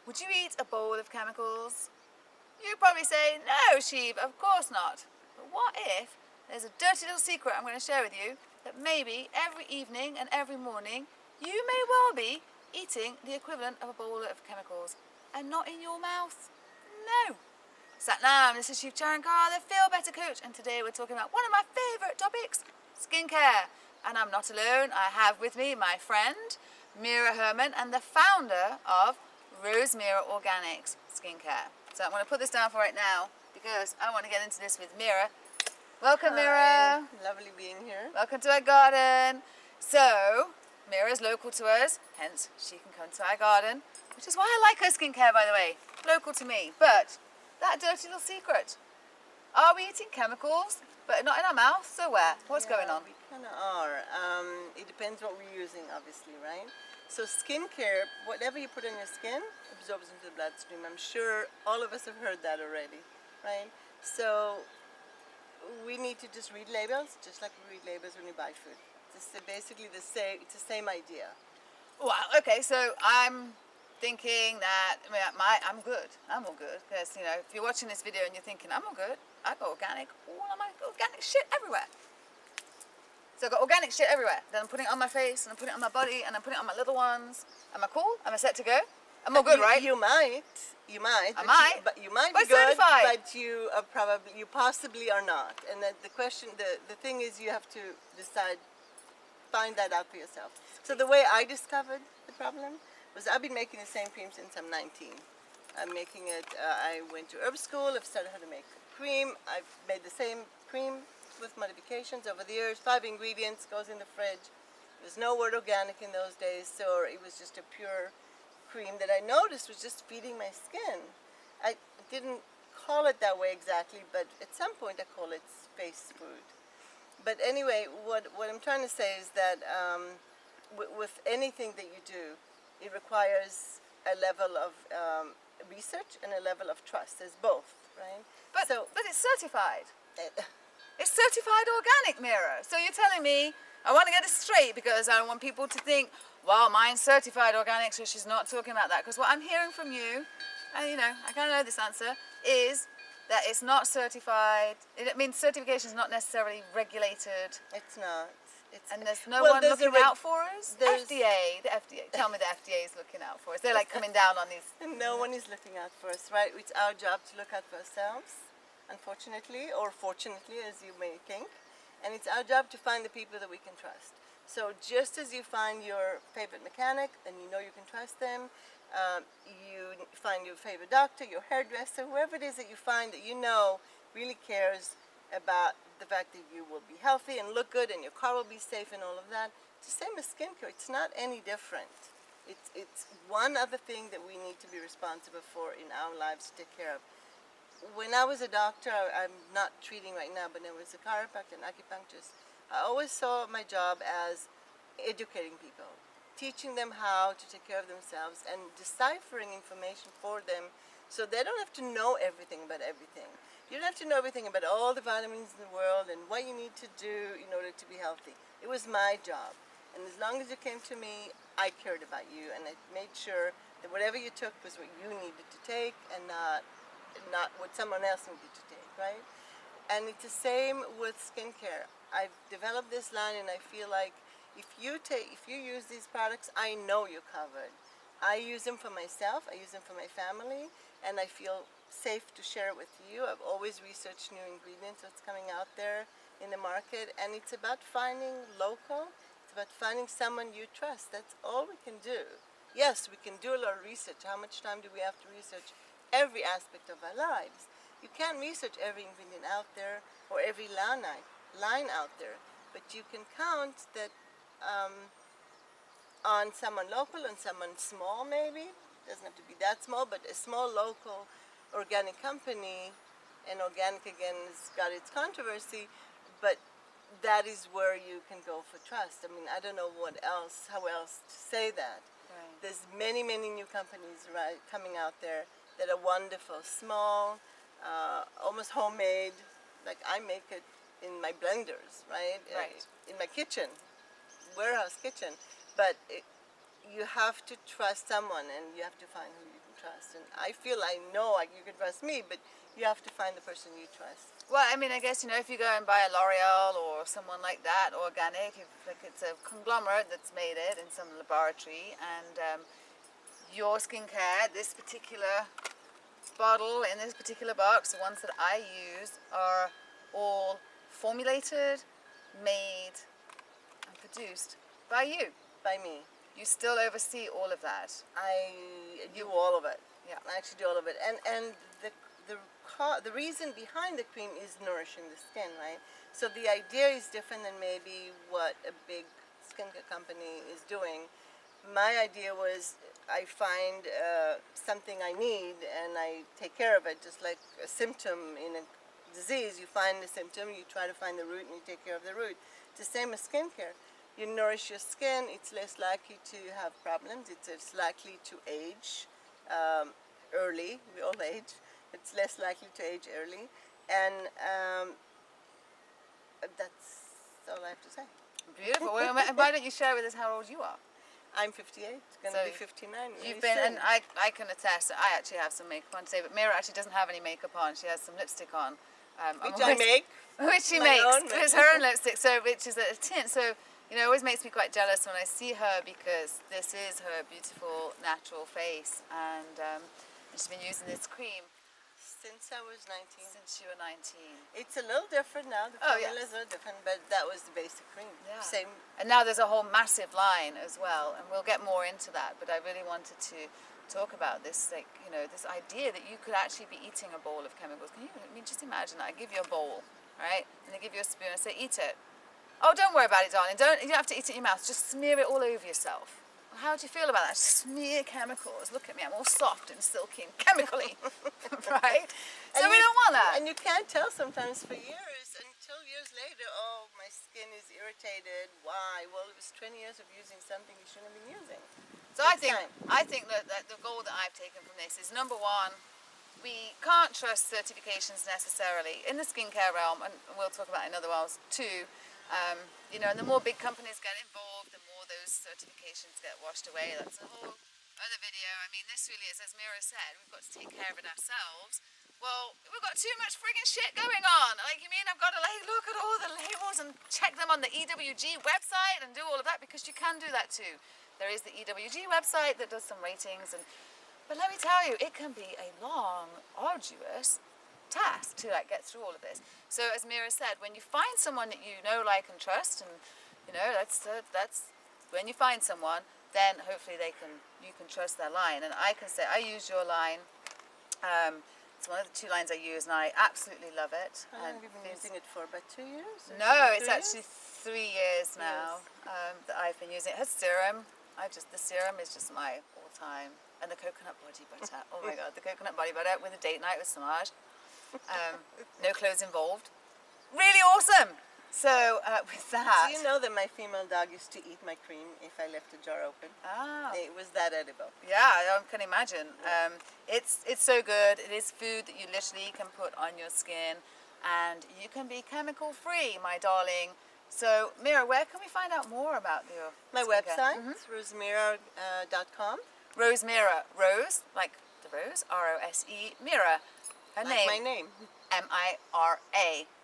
Would you eat a bowl of chemicals? You'd probably say, no, Shiv, of course not. But what if there's a dirty little secret I'm going to share with you that maybe every evening and every morning you may well be eating the equivalent of a bowl of chemicals and not in your mouth? No. Satnam, this is Shiv-FKA, the Feel Better Coach, and today we're talking about one of my favourite topics, skincare. And I'm not alone. I have with me my friend Mira Herman and the founder of Rosemira Organics Skincare. So I'm going to put this down for right now because I want to get into this with Mira. Welcome, Mira. Lovely being here. Welcome to our garden. So Mira's local to us, hence she can come to our garden, which is why I like her skincare, by the way. Local to me. But that dirty little secret. Are we eating chemicals, but not in our mouth? So where? What's going on? We kind of are. It depends what we're using, obviously, right? So skincare, whatever you put on your skin, absorbs into the bloodstream. I'm sure all of us have heard that already, right? So we need to just read labels, just like we read labels when you buy food. It's basically the same idea. Well, okay, so I'm thinking that I'm good. I'm all good because if you're watching this video and you're thinking I'm all good, I've got organic, all of my organic shit everywhere. So I've got organic shit everywhere. Then I'm putting it on my face and I'm putting it on my body and I'm putting it on my little ones. Am I cool? Am I set to go? I'm all good, right? You might. But you might be good, certified. but you possibly are not. And the question, the thing is, you have to decide, find that out for yourself. So the way I discovered the problem was I've been making the same cream since I'm 19. I'm making it, I went to herb school, I've studied how to make cream. I've made the same cream with modifications over the years. 5 ingredients, goes in the fridge. There's no word organic in those days, so it was just a pure cream that I noticed was just feeding my skin. I didn't call it that way exactly, but at some point I call it space food. But anyway, what I'm trying to say is that with anything that you do, it requires a level of research and a level of trust. There's both, right? But it's certified. It's certified organic, Mira. So you're telling me, I want to get it straight because I don't want people to think, well, mine's certified organic, so she's not talking about that. Because what I'm hearing from you, and I kind of know this answer, is that it's not certified. It means certification is not necessarily regulated. It's not. And there's no one looking out for us? The FDA. Tell me the FDA is looking out for us. They're like coming down on these. No one is looking out for us, right? It's our job to look out for ourselves, unfortunately, or fortunately, as you may think. And it's our job to find the people that we can trust. So just as you find your favorite mechanic and you know you can trust them, you find your favorite doctor, your hairdresser, whoever it is that you find that you know really cares about the fact that you will be healthy and look good and your car will be safe and all of that. It's the same as skincare. It's not any different. It's one other thing that we need to be responsible for in our lives to take care of. When I was a doctor, I'm not treating right now, but I was a chiropractor and acupuncturist. I always saw my job as educating people, teaching them how to take care of themselves and deciphering information for them so they don't have to know everything about everything. You don't have to know everything about all the vitamins in the world and what you need to do in order to be healthy. It was my job. And as long as you came to me, I cared about you and I made sure that whatever you took was what you needed to take and not what someone else needed to take, right? And it's the same with skincare. I've developed this line and I feel like if you use these products, I know you're covered. I use them for myself, I use them for my family, and I feel safe to share it with you. I've always researched new ingredients, what's coming out there in the market, and it's about finding local, it's about finding someone you trust. That's all we can do. Yes, we can do a lot of research. How much time do we have to research every aspect of our lives? You can't research every ingredient out there or every line out there, but you can count that on someone local and someone small maybe. Doesn't have to be that small, but a small local organic company, and organic again has got its controversy, but that is where you can go for trust. I mean, I don't know how else to say that. Right. There's many new companies coming out there that are wonderful, small, almost homemade. Like I make it in my blenders, right? Right. In my kitchen, warehouse kitchen. But you have to trust someone, and you have to find who you can trust. And I feel I know like you can trust me, but you have to find the person you trust. Well, I mean, I guess, you know, if you go and buy a L'Oreal or someone like that, organic, if, like it's a conglomerate that's made it in some laboratory, and your skincare, this particular bottle in this particular box, the ones that I use, are all formulated, made, and produced by you. By me. You still oversee all of that. I do all of it. Yeah. I actually do all of it. And the reason behind the cream is nourishing the skin, right? So the idea is different than maybe what a big skincare company is doing. My idea was I find something I need and I take care of it, just like a symptom in a disease. You find the symptom, you try to find the root, and you take care of the root. It's the same as skincare. You nourish your skin, it's less likely to have problems, it's less likely to age early. We all age. It's less likely to age early, and that's all I have to say. Beautiful. Well, why don't you share with us how old you are? I'm 58, going to be 59. You've been, and I can attest, I actually have some makeup on today, but Mira actually doesn't have any makeup on. She has some lipstick on. Which I make. Which she makes. It's her own lipstick, so which is a tint. So, you know, it always makes me quite jealous when I see her, because this is her beautiful, natural face, and she's been using this cream since I was 19. Since you were 19. It's a little different now. The formula is a little different, but that was the basic cream. Yeah. Same. And now there's a whole massive line as well, and we'll get more into that. But I really wanted to talk about this, like, you know, this idea that you could actually be eating a bowl of chemicals. Can you, I mean, just imagine that. I give you a bowl, right? And I give you a spoon and say, eat it. Oh, don't worry about it, darling. You don't have to eat it in your mouth. Just smear it all over yourself. How do you feel about that? Smear chemicals. Look at me, I'm all soft and silky and chemically, right? So we don't want that. And you can't tell sometimes for years, until years later, oh, my skin is irritated. Why? Well, it was 20 years of using something you shouldn't have been using. So I think that the goal that I've taken from this is, number one, we can't trust certifications necessarily in the skincare realm, and we'll talk about it in other realms too. You know, and the more big companies get involved, the more those certifications get washed away. That's a whole other video. I mean, this really is, as Mira said, we've got to take care of it ourselves. Well, we've got too much friggin' shit going on. Like, you mean I've got to like look at all the labels and check them on the EWG website and do all of that? Because you can do that too. There is the EWG website that does some ratings, but let me tell you, it can be a long, arduous task to like get through all of this. So as Mira said, when you find someone that you know, like, and trust, and you know, that's when you find someone, then hopefully you can trust their line. And I can say I use your line. It's one of the 2 lines I use, and I absolutely love it. How long have you been using it for? About 2 years? No, it's actually 3 years now that I've been using it. Her serum, the serum is just my all-time. And the coconut body butter. Oh my God, the coconut body butter with a date night with Samaj. No clothes involved. Really awesome. So with that. Do you know that my female dog used to eat my cream if I left the jar open? Ah. It was that edible. Yeah, I can imagine. It's so good. It is food that you literally can put on your skin, and you can be chemical free, my darling. So Mira, where can we find out more about your My skincare? website, rosemira.com. Rose Mira, Rose, like the rose, R-O-S-E, Mira. Her like name. my name. MIRA.com.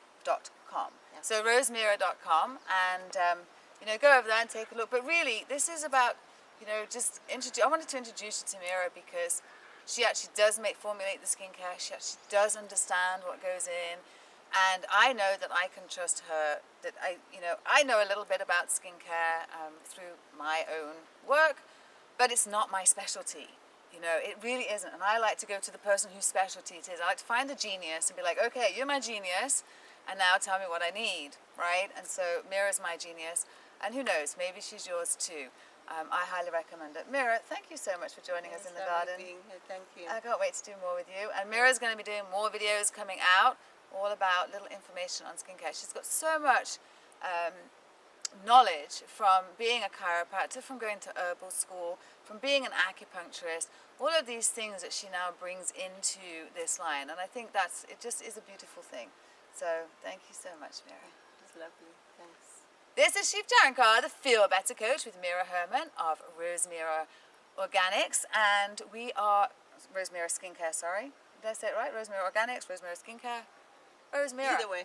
Yeah. So rosemira.com, and you know, go over there and take a look. But really, this is about, you know, just I wanted to introduce you to Mira because she actually does formulate the skincare. She actually does understand what goes in, and I know that I can trust her. That I know a little bit about skincare through my own work, but it's not my specialty. You know, it really isn't. And I like to go to the person whose specialty it is. I like to find the genius and be like, okay, you're my genius, and now tell me what I need, right? And so Mira's my genius, and who knows, maybe she's yours too. I highly recommend it. Mira, thank you so much for joining us in the garden. Being here. Thank you. I can't wait to do more with you. And Mira's going to be doing more videos coming out, all about little information on skincare. She's got so much knowledge from being a chiropractor, from going to herbal school, from being an acupuncturist, all of these things that she now brings into this line. And I think it just is a beautiful thing. So thank you so much, Mira. It's lovely. Thanks. This is Shiv-FKA, the Feel Better Coach with Mira Herman of Rose Mira Organics, and we are Rose Mira Skincare. Sorry, did I say it right? Rose Mira Organics, Rose Mira Skincare, Rose Mira. Either way.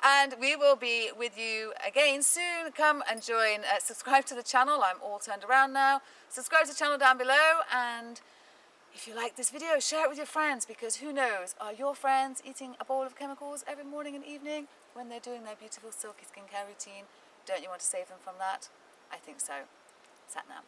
And we will be with you again soon. Come and join. Subscribe to the channel. I'm all turned around now. Subscribe to the channel down below, and if you like this video, share it with your friends, because who knows, are your friends eating a bowl of chemicals every morning and evening when they're doing their beautiful silky skincare routine? Don't you want to save them from that? I think so. Sat now.